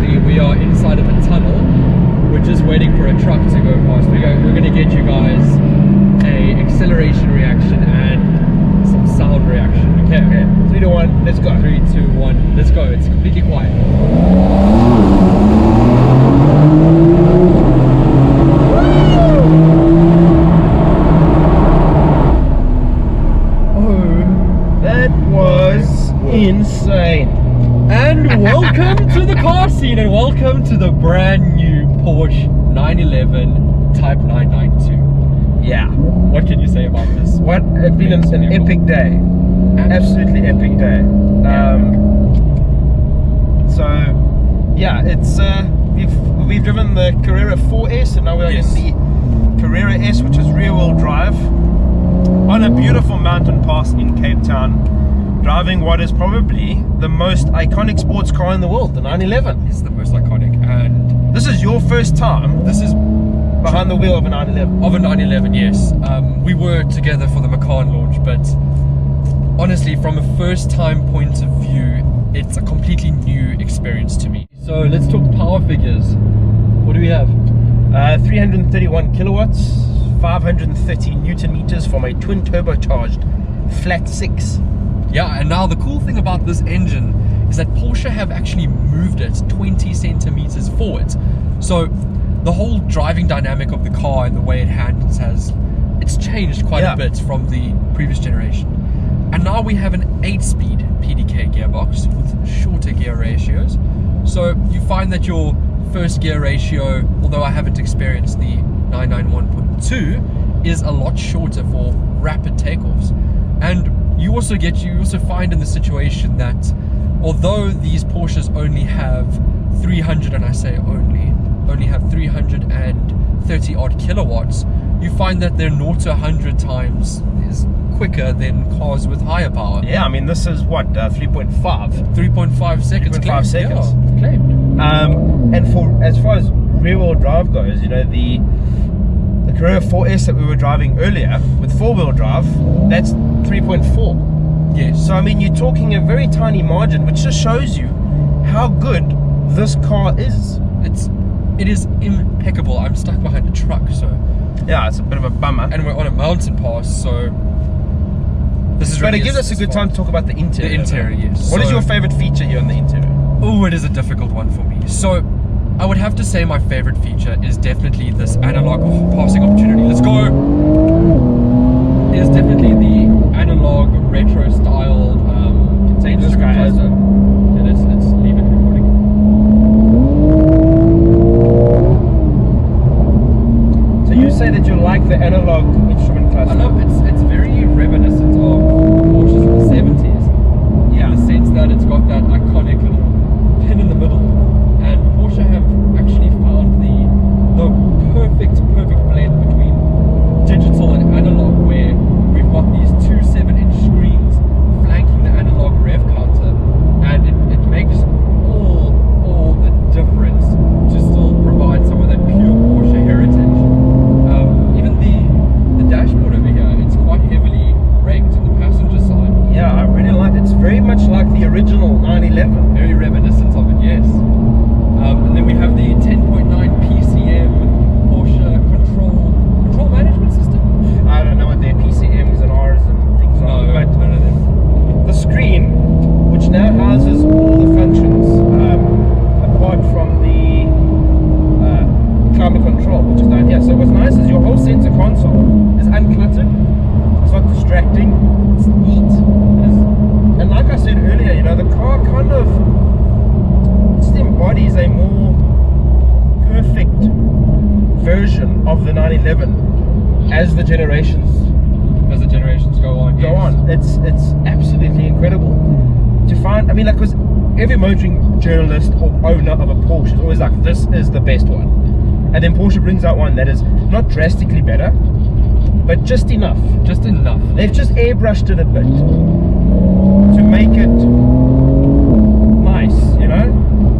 currently we are inside of a tunnel. We're just waiting for a truck to go past. We're going to get you guys a acceleration reaction and some sound reaction. Okay. 3, 2, 1, let's go. 3, 2, 1, let's go. It's completely quiet. Oh, that was insane. And welcome to the car scene, and welcome to the brand new Porsche 911 Type 992. Yeah. What can you say about this? What? It's been an epic day. Absolutely epic day. So, yeah, it's we've driven the Carrera 4S, and now we're in the Carrera S, which is rear-wheel drive, on a beautiful mountain pass in Cape Town, driving what is probably the most iconic sports car in the world, the 911. It's the most iconic, and this is your first time. this is Behind the wheel of a 911. of a 911. Yes, we were together for the Macan launch, but honestly, from a first-time point of view, it's a completely new experience to me. So let's talk power figures. What do we have? 331 kilowatts, 530 newton meters from a twin turbocharged flat 6. Yeah, and now the cool thing about this engine is that Porsche have actually moved it 20 centimeters forward. So the whole driving dynamic of the car and the way it handles it's changed quite a bit from the previous generation. And now we have an 8-speed PDK gearbox with shorter gear ratios. So you find that your first gear ratio, although I haven't experienced the 991.2, is a lot shorter for rapid takeoffs. And you also find in the situation that although these Porsches only have 300, and I say only have 330 odd kilowatts, you find that their 0 to 100 times is quicker than cars with higher power. Yeah, I mean, this is what, 3.5? 3.5 seconds. 3.5 seconds. Yeah, claimed. And as far as rear-wheel drive goes, you know, the Carrera 4S that we were driving earlier with 4-wheel drive, that's 3.4. Yes. So I mean, you're talking a very tiny margin, which just shows you how good this car is. It is impeccable. I'm stuck behind a truck, so yeah, it's a bit of a bummer. And we're on a mountain pass, so this is. But it gives us a good time to talk about the interior. The interior, yes. What is your favorite feature here on the interior? Oh, it is a difficult one for me. So I would have to say my favorite feature is definitely this analog passing opportunity. Let's go. It is definitely the analog retro styled. This guy is. It's leave it recording. So you say that you like the analog instrument cluster? I love it's very reminiscent of Porsches in the 70s. Yeah. In the sense that it's got that iconic little pin in the middle. And Porsche have actually found the perfect blend between digital and analog, where we've got these two 7-inch screens flanking the analog rev counter, and it makes all the difference to still provide some of that pure Porsche heritage. Even the dashboard over here, it's quite heavily raked on the passenger side. Yeah, I really like it. It's very much like the original 911. Very reminiscent of it, yes. And then we have the 10.9 PCM Porsche control management system. I don't know what their PCMs and Rs and things are, but none of them. The screen, which now houses all the functions, apart from the climate control, which is down here. So what's nice is your whole center console is uncluttered. It's not distracting. It's neat. And like I said earlier, you know, the car kind of just embodies a more perfect version of the 911 as the generations go on. It's absolutely incredible to find. I mean, like, because every motoring journalist or owner of a Porsche is always like, this is the best one, and then Porsche brings out one that is not drastically better, but just enough. They've just airbrushed it a bit to make it nice, you know,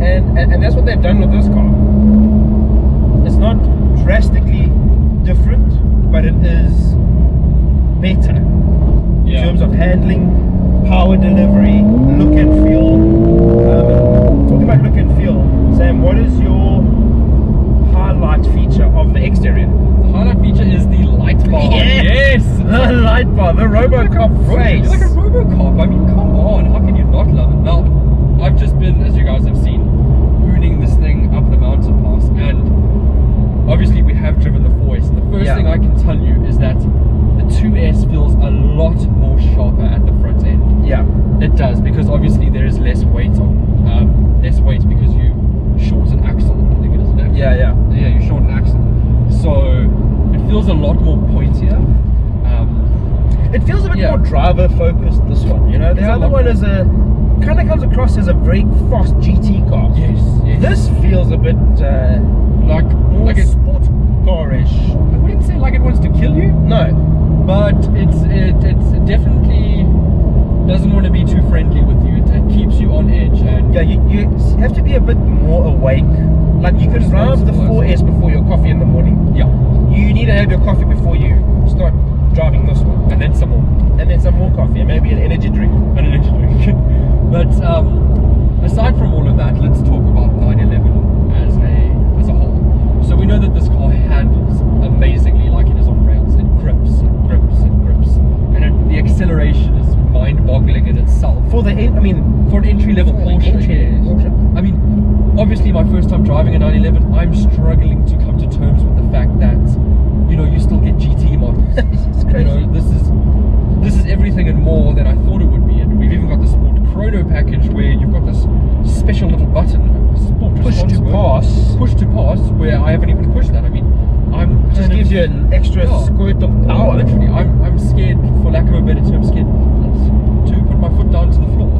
and that's what they've done with this car. It's not drastically different, but it is better in terms of handling, power delivery, look and feel. Talking about look and feel, Sam, is your highlight feature of the exterior? The highlight feature is the light bar. Yes! The light bar, the RoboCop face. You're like a RoboCop. I mean, come on. How can you not love it? Now, I've just been, as you guys have seen, hooning this thing up the mountain pass, and obviously we have driven the 4S. And the first thing I can tell you is that the 2S feels a lot more sharper at the front end. Yeah. It does, because obviously there is less weight on, less weight because you shorten axle. I think it is an axle. Yeah. Yeah, you shorten axle. So it feels a lot more pointier. It feels a bit more driver focused, this one, you know. The other one is kind of comes across as a very fast GT car. Yes. This feels a bit like it, sports car-ish. I wouldn't say like it wants to kill you. No. But it definitely doesn't want to be too friendly with you. It keeps you on edge, and yeah, you have to be a bit more awake. Like you can drive the 4S before your coffee in the morning. Yeah. You need to have your coffee before you start driving this one, and then some more, and then some more coffee, and maybe an energy drink. But aside from all of that, let's talk about 911 as a whole. So we know that this car handles amazingly, like it is on rails. It grips and grips and grips, and the acceleration is mind-boggling in itself. For an entry-level Porsche. I mean, obviously, my first time driving a 911, I'm struggling to come to terms with the fact that you still get GT models. It's crazy. This is everything and more than I thought it would be, and we've even got the Sport Chrono package where you've got this special little button, Sport push to pass, where I haven't even pushed that. I mean, just gives you an extra squirt of power. Literally, I'm scared, for lack of a better term, to put my foot down to the floor.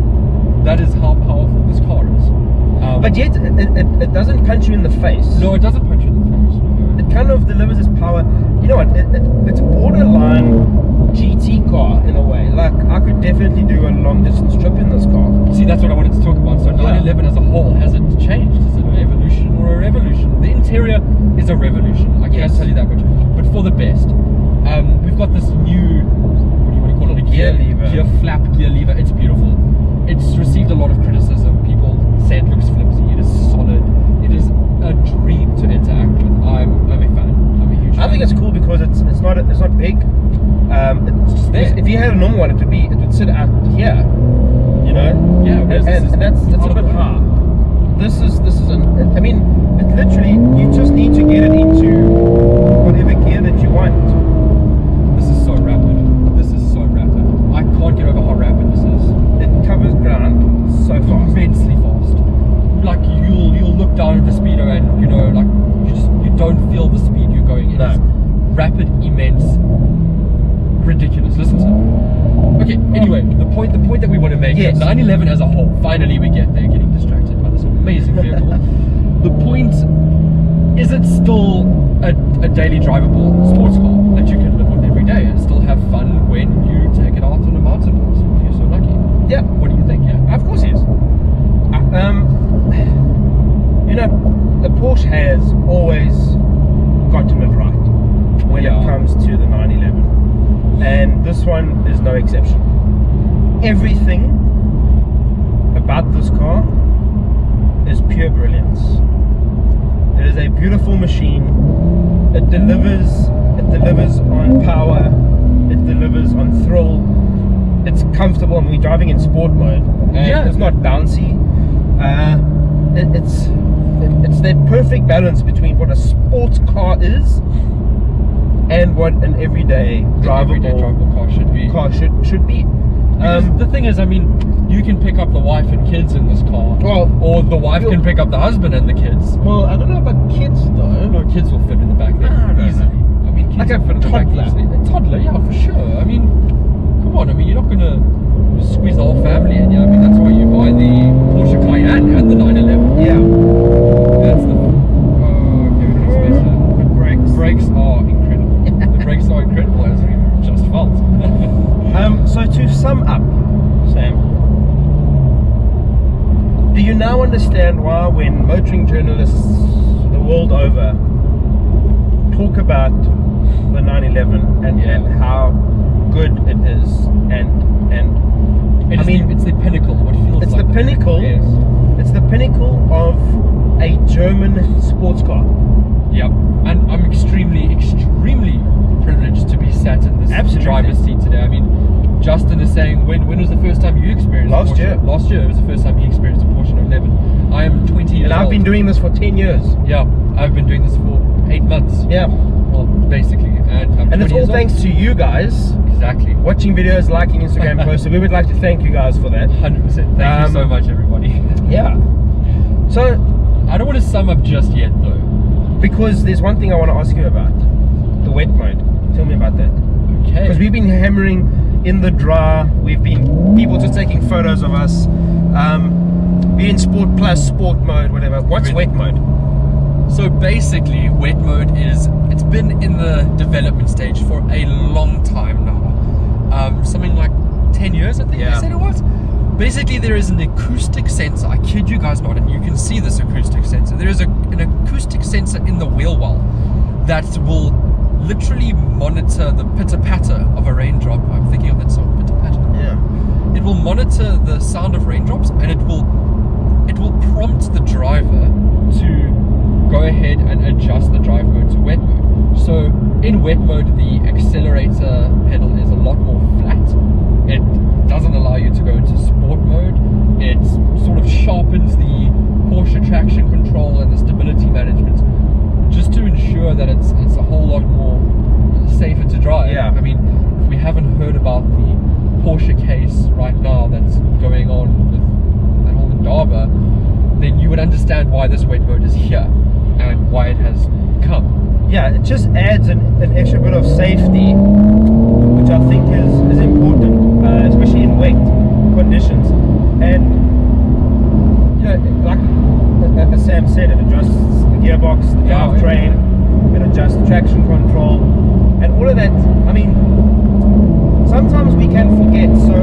That is how powerful this car is. But yet, it doesn't punch you in the face. No, it doesn't punch you in the face. No. It kind of delivers its power. You know what? It's borderline GT car in a way. Like, I could definitely do a long distance trip in this car. See, that's what I wanted to talk about. So 911 as a whole, has it changed? Is it an evolution or a revolution? The interior is a revolution, I can't tell you that much. But for the best. We've got this new, what do you want to call it? A gear lever. It's beautiful. It's received a lot of criticism. People say it looks flimsy. It is solid. It is a dream to interact with. I'm a fan. I'm a huge fan. I think it's cool because it's not big. It's just there. If you had a normal one, it would sit out here. You know. Yeah. And that's a bit hard. This is I mean, it literally, you just need to get it into whatever gear that you want. This is so rapid. I can't get over how rapid this is. It covers ground so fast. Immensely fast. Like you'll look down at the speedo and you don't feel the speed you're going in. It's rapid, immense, ridiculous. Listen to it. Okay, anyway, the point that we want to make is 911 as a whole, finally we get there, getting distracted by this amazing vehicle. The point is, it's still a daily drivable sports car that you can live with every day and still have fun when you take it out on a mountain pass, if you're so lucky. Yeah. What do you think? Yeah. Of course it is. The Porsche has always gotten it right when it comes to the 911, and this one is no exception. Everything about this car is pure brilliance. It is a beautiful machine. It delivers on power. It delivers on thrill. It's comfortable. We're driving in sport mode. It's not bouncy. It's that perfect balance between what a sports car is and what an everyday drivable car should be. The thing is, I mean, you can pick up the wife and kids in this car, or the wife can pick up the husband and the kids. Well, I don't know about kids though. No, kids will fit in the back there easily. I mean, kids like will fit in the back easily. A toddler, yeah, for sure. I mean, come on. I mean, you're not gonna squeeze the whole family in. Yeah, I mean, that's why you buy the Porsche Cayenne and the 911. Yeah. That's the. Brakes are incredible. The brakes are incredible, as we just felt. So to sum up, Sam, do you now understand why when motoring journalists the world over talk about the 911 and how good it is, and it's the pinnacle. What feels it's like the pinnacle. Yes. It's the pinnacle of a German sports car. Yep. And I'm extremely privileged to be sat in this Absolutely. driver's seat today. I mean, Justin is saying, when was the first time you experienced Last a Porsche? year. Last year was the first time he experienced a Porsche 911. I am 20 years And I've old. been doing this for 10 years. Yeah, I've been doing this for 8 months. Yeah. Well, basically. And I'm And it's 20 all years thanks to you guys old. Exactly. watching videos, liking Instagram posts. So we would like to thank you guys for that. 100%. Thank you so much, everybody. Yeah. So, I don't want to sum up just yet, though. because there's one thing I want to ask you about. The wet mode. Tell me about that. Okay. Because we've been hammering in the dry. We've been people just taking photos of us. We're in sport plus, sport mode, whatever. What's wet mode? So basically, wet mode it's been in the development stage for a long time now. Something like 10 years, I think Yeah. they said it was. Basically, there is an acoustic sensor, I kid you guys not, and you can see this acoustic sensor. There is an acoustic sensor in the wheel well that will literally monitor the pitter-patter of a raindrop. I'm thinking of that song, pitter-patter. Yeah. It will monitor the sound of raindrops, and it will prompt the driver to go ahead and adjust the drive mode to wet mode. So in wet mode, the accelerator pedal is a lot more flat. It doesn't allow you to go into sport mode. It sort of sharpens the Porsche traction control and the stability management, just to ensure that it's a whole lot more safer to drive. Yeah. I mean, if we haven't heard about the Porsche case right now that's going on with that whole Indaba, then you would understand why this wet mode is here and why it has come. Yeah, it just adds an extra bit of safety, which I think is important, especially in wet conditions. And you know, like as Sam said, it adjusts the gearbox, the drivetrain, it adjusts the traction control, and all of that. I mean, sometimes we can forget. So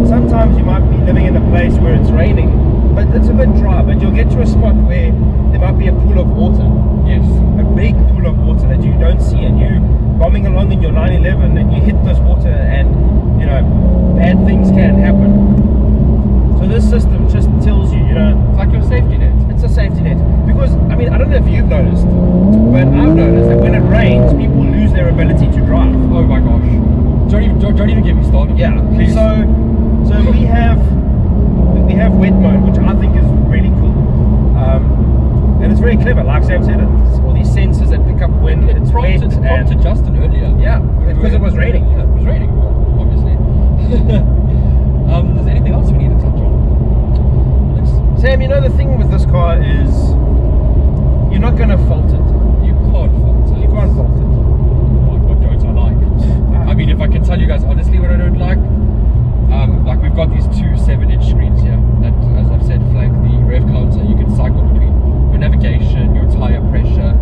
sometimes you might be living in a place where it's raining, but it's a bit dry. But you'll get to a spot where there might be a pool of water. Yes. A big pool of water that you don't see, and you bombing along in your 911 and you hit this water, and you know, bad things can happen. So this system just tells you, you know, It's like your safety net. it's a safety net. Because I mean, I don't know if you've noticed, but I've noticed that when it rains, people lose their ability to drive. Oh my gosh. Don't even get me started. Yeah. Please. So we have wet mode, which I think is really cool. And it's very clever. Like Sam said, it's all these sensors that pick up when it's wet. It prompted Justin earlier. Yeah, because it was raining. Yeah, it was raining, obviously. Is there anything else we need to touch on? Sam, you know the thing with this car is you're not going to fault it. You can't fault it. You can't fault it. What don't I like? I mean, if I can tell you guys honestly what I don't like, like we've got these two 7-inch screens here that, as I've said, flank the rev counter. You can cycle between your navigation, your tire pressure,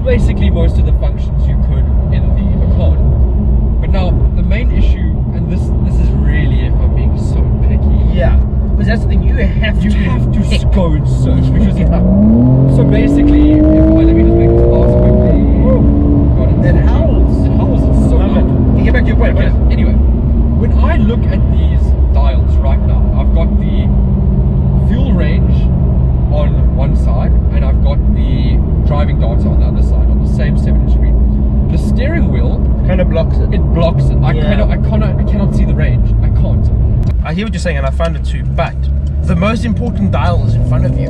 basically most of the functions you could in the Macan. But now the main issue, and this is really, if I'm being so picky, Yeah, because that's the thing. You have to pick. go and search because so basically, let me just make this last quickly. God, It howls. It howls. It's so Love loud. it. You get back to your point. Okay, anyway, when I look at these dials right now, I've got the fuel range on one side and I've got the driving data on the other side on the same 7-inch screen. The steering wheel, Kind of blocks it. it blocks it. I cannot see the range. I can't. I hear what you're saying, and I find it too. But the most important dial is in front of you.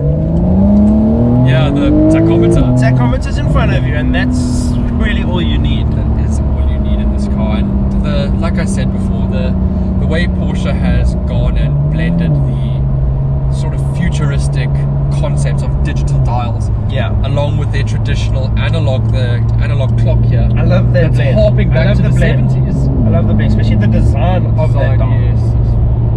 Yeah, the tachometer. Tachometer's in front of you, and that's really all you need. That is all you need in this car. And like I said before, the way Porsche has gone and blended the sort of futuristic concepts of digital dials, Yeah. along with their traditional analog clock here. I love that That's blend. harping I back love to the blend. 70s. I love the blend, especially the design of that dial. Yes.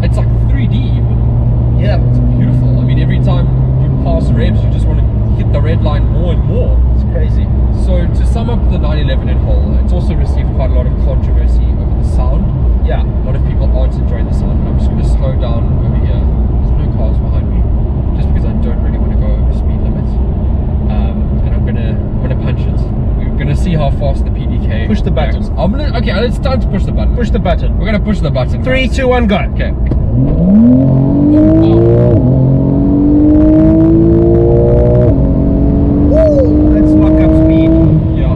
It's like 3D even. Yeah. It's beautiful. I mean, every time you pass revs, you just want to hit the red line more and more. It's crazy. So to sum up the 911 in whole, it's also received quite a lot of controversy over the sound. Yeah. A lot of people aren't enjoying the sound, but I'm just going to slow down over here. There's no cars behind me, just because I don't really want to go over speed limits. And I'm gonna punch it. We're gonna see how fast the PDK. Push the button. reacts. Okay, it's time to push the button. Push the button. We're gonna push the button. 3, guys. 2, 1, go. Okay. Let's lock up speed. Yeah.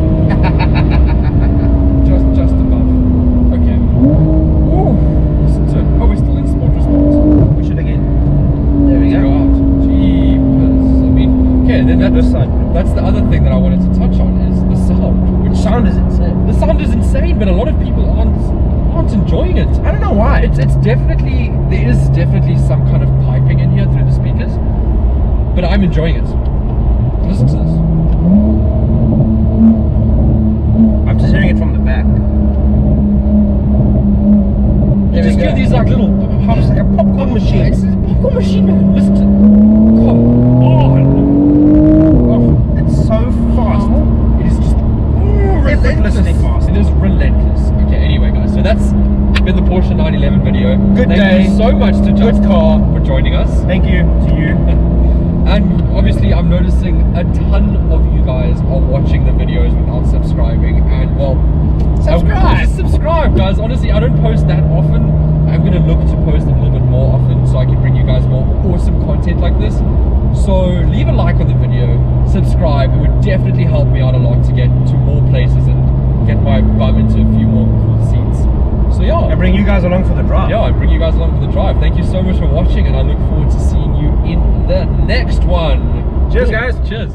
just above. Okay. Ooh. Listen to it. Oh, we're still in sport response. Push it again. There we Go go. out. Jeepers. I mean, okay, then This side. that's the other thing that I wanted to touch on is the sound. The sound is insane. The sound is insane, but a lot of people aren't enjoying it. I don't know why. It's definitely, there is definitely some kind of piping in here through the speakers, but I'm enjoying it. Listen to this. I'm just hearing it from the back. You There we just go. get these like little It's like a popcorn machine. It's a popcorn machine, man. Listen to, come on. Oh, it's so fast. It is just Effortlessly fast. It is relentless. Okay, anyway, guys, so that's been the Porsche 911 video. Good Thank day. you so much to Good Just car. for joining us. Thank you to you. And obviously, I'm noticing a ton of you guys are watching the videos without subscribing. And well, Subscribe. just subscribe, guys. Honestly, I don't post that often. I'm gonna look to post a little bit more often so I can bring you guys more awesome content like this. So leave a like on the video, subscribe. It would definitely help me out a lot to get to more places and get my bum into a few more cool seats. So yeah, And bring you guys along for the drive. yeah, I bring you guys along for the drive. Thank you so much for watching, and I look forward to seeing you in the next one. Cheers, guys. Cheers.